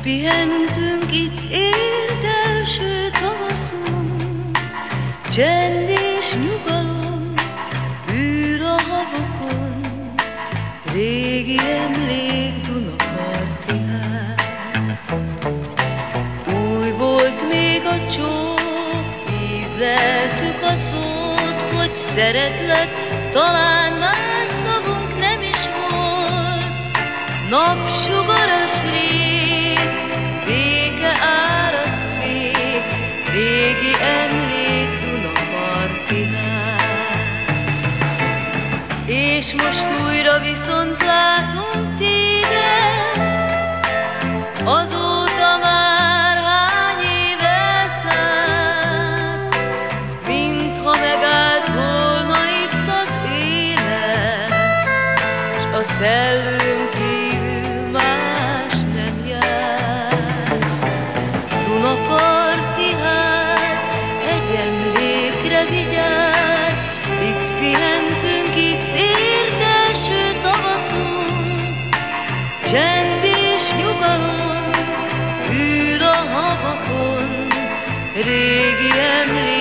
pihentünk itt ért első tavaszon, csend és nyugalom ül a habokon, régi emlék Dunaparti ház. Új volt még a csók, ízleltük a szót, hogy szeretlek, talán más szavunk nem is volt. Napsugaras rég, béke árad szép, régi emlék Dunaparti ház. És most újra viszont látunk téged, azóta már hány év elszáll, mintha megállt volna itt az élet, s a szellőn kívül más nem jár. Dunaparti ház, egy emlékre vigyázz, itt pihentünk, itt ért első tavaszon, csend és nyugalom ül a habakon, régi emlék